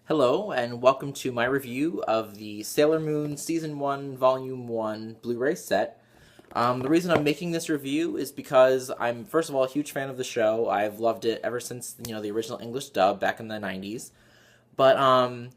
Hello, and welcome to my review of the Sailor Moon Season 1, Volume 1 Blu-ray set. The reason I'm making this review is because I'm, first of all, a huge fan of the show. I've loved it ever since, the original English dub back in the 90s. But, I'm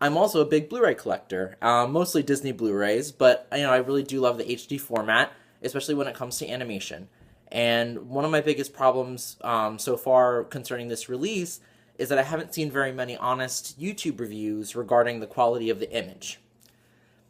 also a big Blu-ray collector, mostly Disney Blu-rays, but, I really do love the HD format, especially when it comes to animation. And one of my biggest problems so far concerning this release is that I haven't seen very many honest YouTube reviews regarding the quality of the image.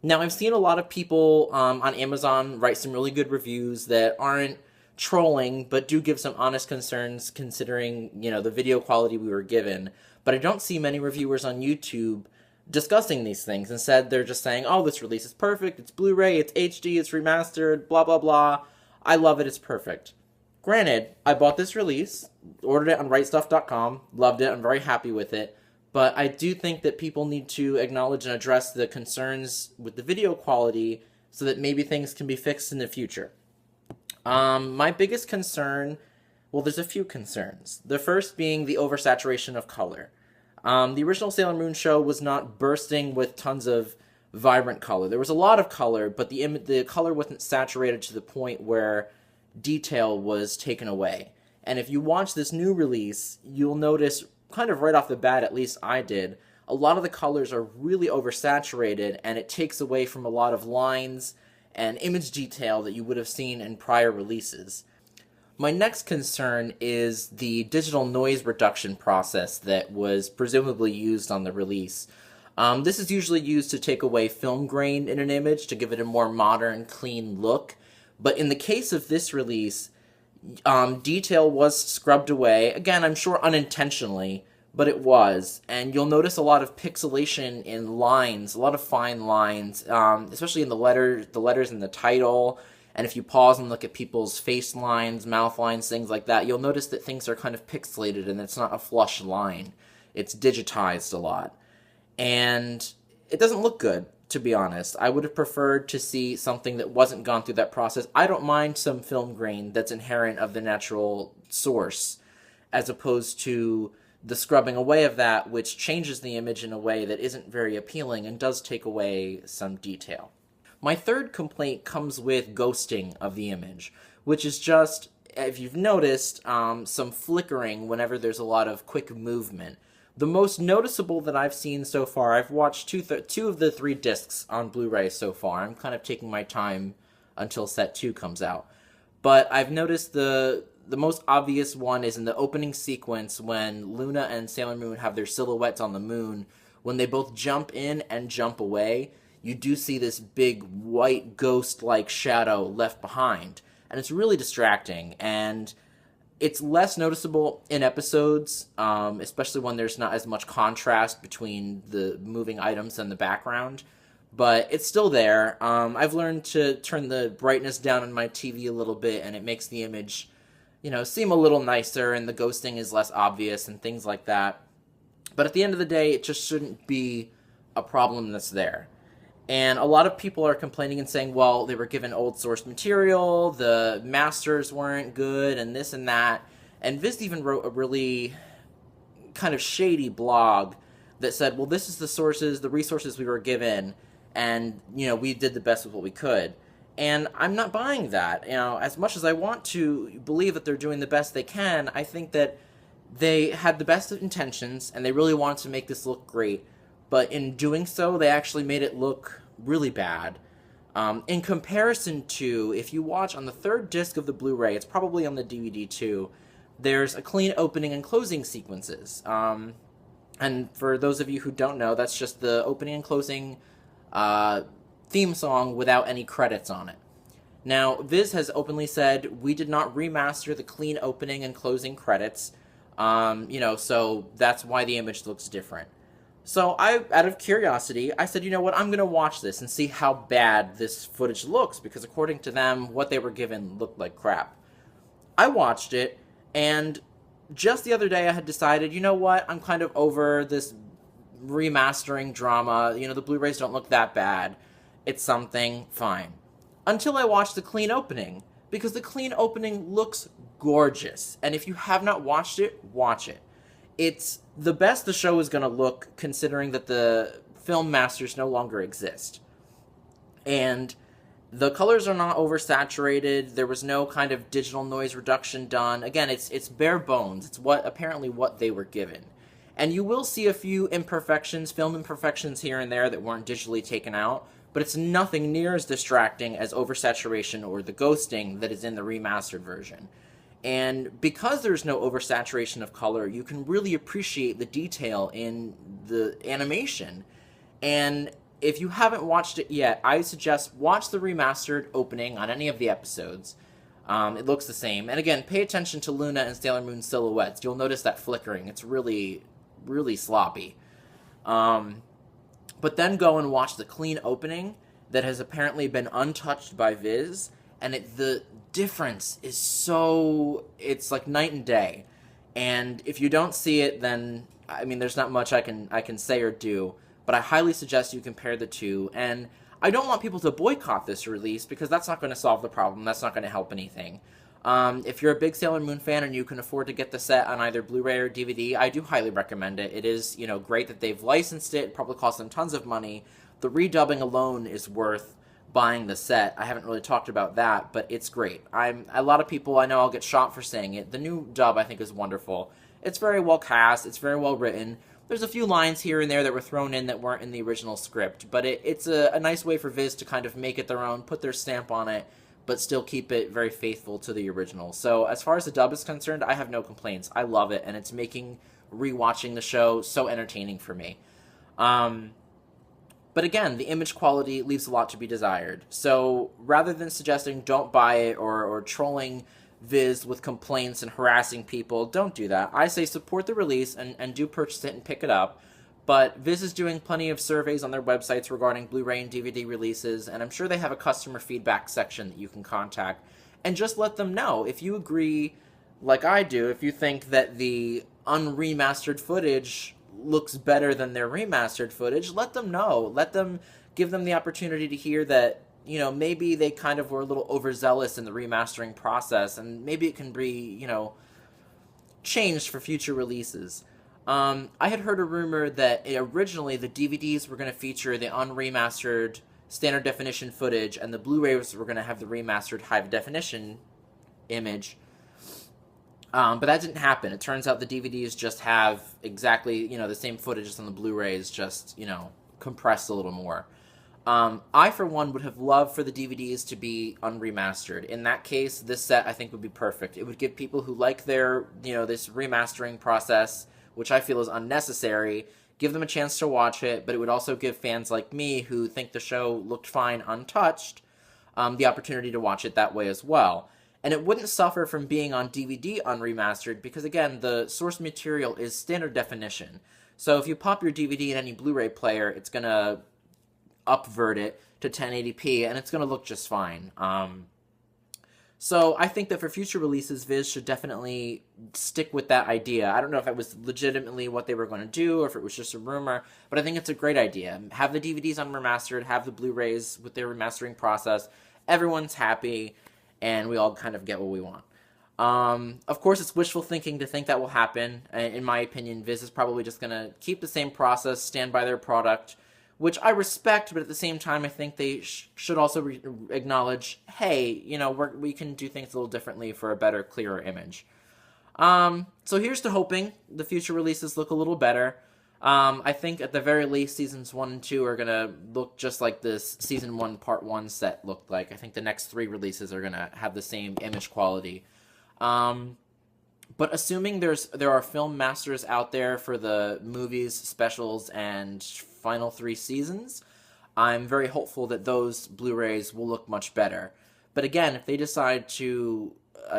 Now, I've seen a lot of people on Amazon write some really good reviews that aren't trolling, but do give some honest concerns considering, the video quality we were given. But I don't see many reviewers on YouTube discussing these things. Instead, they're just saying, oh, this release is perfect, it's Blu-ray, it's HD, it's remastered, blah, blah, blah. I love it, it's perfect. Granted, I bought this release, ordered it on rightstuff.com, loved it, I'm very happy with it, but I do think that people need to acknowledge and address the concerns with the video quality so that maybe things can be fixed in the future. My biggest concern, well, there's a few concerns. The first being the oversaturation of color. The original Sailor Moon show was not bursting with tons of vibrant color. There was a lot of color, but the color wasn't saturated to the point where detail was taken away. And if you watch this new release, you'll notice, kind of right off the bat, at least I did, a lot of the colors are really oversaturated, and it takes away from a lot of lines and image detail that you would have seen in prior releases. My next concern is the digital noise reduction process that was presumably used on the release. This is usually used to take away film grain in an image to give it a more modern, clean look. But in the case of this release, detail was scrubbed away. Again, I'm sure unintentionally, but it was. And you'll notice a lot of pixelation in lines, a lot of fine lines, especially in the letters in the title. And if you pause and look at people's face lines, mouth lines, things like that, you'll notice that things are kind of pixelated and it's not a flush line. It's digitized a lot. And it doesn't look good, to be honest. I would have preferred to see something that wasn't gone through that process. I don't mind some film grain that's inherent of the natural source, as opposed to the scrubbing away of that, which changes the image in a way that isn't very appealing and does take away some detail. My third complaint comes with ghosting of the image, which is just, if you've noticed, some flickering whenever there's a lot of quick movement. The most noticeable that I've seen so far, I've watched two of the 3 discs on Blu-ray so far. I'm kind of taking my time until set 2 comes out. But I've noticed the most obvious one is in the opening sequence when Luna and Sailor Moon have their silhouettes on the moon. When they both jump in and jump away, you do see this big white ghost-like shadow left behind. And it's really distracting, and it's less noticeable in episodes, especially when there's not as much contrast between the moving items and the background. But it's still there. I've learned to turn the brightness down on my TV a little bit, and it makes the image, seem a little nicer, and the ghosting is less obvious and things like that. But at the end of the day, it just shouldn't be a problem that's there. And a lot of people are complaining and saying, well, they were given old source material, the masters weren't good, and this and that. And Viz even wrote a really kind of shady blog that said, well, this is the resources we were given, and, we did the best with what we could. And I'm not buying that. As much as I want to believe that they're doing the best they can, I think that they had the best of intentions, and they really wanted to make this look great. But in doing so, they actually made it look really bad. In comparison to, if you watch on the 3rd disc of the Blu-ray, it's probably on the DVD too, there's a clean opening and closing sequences. And for those of you who don't know, that's just the opening and closing theme song without any credits on it. Now, Viz has openly said, we did not remaster the clean opening and closing credits, so that's why the image looks different. So out of curiosity, I said, you know what, I'm going to watch this and see how bad this footage looks, because according to them, what they were given looked like crap. I watched it, and just the other day I had decided, you know what, I'm kind of over this remastering drama. The Blu-rays don't look that bad. It's something, fine. Until I watched the clean opening, because the clean opening looks gorgeous. And if you have not watched it, watch it. it's the best the show is going to look considering that the film masters no longer exist. And the colors are not oversaturated. There was no kind of digital noise reduction done. Again, it's bare bones. It's what they were given. And you will see a few imperfections, film imperfections here and there that weren't digitally taken out, but it's nothing near as distracting as oversaturation or the ghosting that is in the remastered version. And because there's no oversaturation of color, you can really appreciate the detail in the animation. And if you haven't watched it yet, I suggest watch the remastered opening on any of the episodes. It looks the same. And again, pay attention to Luna and Sailor Moon's silhouettes. You'll notice that flickering. It's really, really sloppy. But then go and watch the clean opening that has apparently been untouched by Viz. And the difference is it's like night and day. And if you don't see it, then, I mean, there's not much I can say or do. But I highly suggest you compare the two. And I don't want people to boycott this release because that's not going to solve the problem. That's not going to help anything. If you're a big Sailor Moon fan and you can afford to get the set on either Blu-ray or DVD, I do highly recommend it. It is, great that they've licensed it. It probably cost them tons of money. The redubbing alone is worth buying the set. I haven't really talked about that, but it's great. A lot of people I know I'll get shot for saying it. The new dub I think is wonderful. It's very well cast. It's very well written. There's a few lines here and there that were thrown in that weren't in the original script, but it's a nice way for Viz to kind of make it their own, put their stamp on it, but still keep it very faithful to the original. So as far as the dub is concerned, I have no complaints. I love it, and it's making rewatching the show so entertaining for me. But again, the image quality leaves a lot to be desired. So rather than suggesting don't buy it or trolling Viz with complaints and harassing people, don't do that. I say support the release and do purchase it and pick it up. But Viz is doing plenty of surveys on their websites regarding Blu-ray and DVD releases, and I'm sure they have a customer feedback section that you can contact. And just let them know. If you agree, like I do, if you think that the unremastered footage looks better than their remastered footage, let them know. Give them the opportunity to hear that, maybe they kind of were a little overzealous in the remastering process, and maybe it can be, changed for future releases. I had heard a rumor that originally the DVDs were going to feature the unremastered standard definition footage, and the Blu-rays were going to have the remastered high definition image. But that didn't happen. It turns out the DVDs just have exactly, the same footage as on the Blu-rays, just, compressed a little more. I, for one, would have loved for the DVDs to be unremastered. In that case, this set, I think, would be perfect. It would give people who like their, this remastering process, which I feel is unnecessary, give them a chance to watch it, but it would also give fans like me who think the show looked fine untouched, the opportunity to watch it that way as well. And it wouldn't suffer from being on DVD unremastered because, again, the source material is standard definition. So if you pop your DVD in any Blu-ray player, it's going to upvert it to 1080p, and it's going to look just fine. So I think that for future releases, Viz should definitely stick with that idea. I don't know if that was legitimately what they were going to do or if it was just a rumor, but I think it's a great idea. Have the DVDs unremastered, have the Blu-rays with their remastering process. Everyone's happy, and we all kind of get what we want. Of course, it's wishful thinking to think that will happen. In my opinion, Viz is probably just going to keep the same process, stand by their product, which I respect, but at the same time, I think they should also acknowledge, hey, we can do things a little differently for a better, clearer image. So here's to hoping the future releases look a little better. I think at the very least, Seasons 1 and 2 are going to look just like this Season 1 Part 1 set looked like. I think the next 3 releases are going to have the same image quality. But assuming there are film masters out there for the movies, specials, and final 3 seasons, I'm very hopeful that those Blu-rays will look much better. But again, if they decide to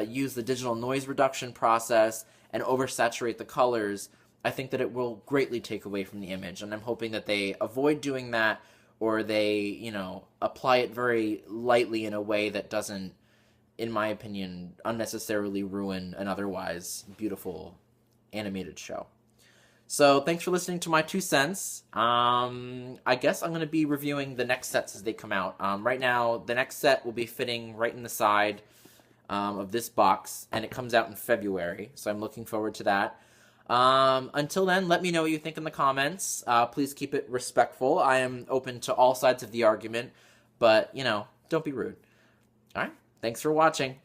use the digital noise reduction process and oversaturate the colors, I think that it will greatly take away from the image. And I'm hoping that they avoid doing that, or they, apply it very lightly in a way that doesn't, in my opinion, unnecessarily ruin an otherwise beautiful animated show. So thanks for listening to my 2 cents. I guess I'm going to be reviewing the next sets as they come out. Right now, the next set will be fitting right in the side of this box, and it comes out in February, so I'm looking forward to that. Until then, let me know what you think in the comments. Please keep it respectful. I am open to all sides of the argument, but, don't be rude. All right, thanks for watching.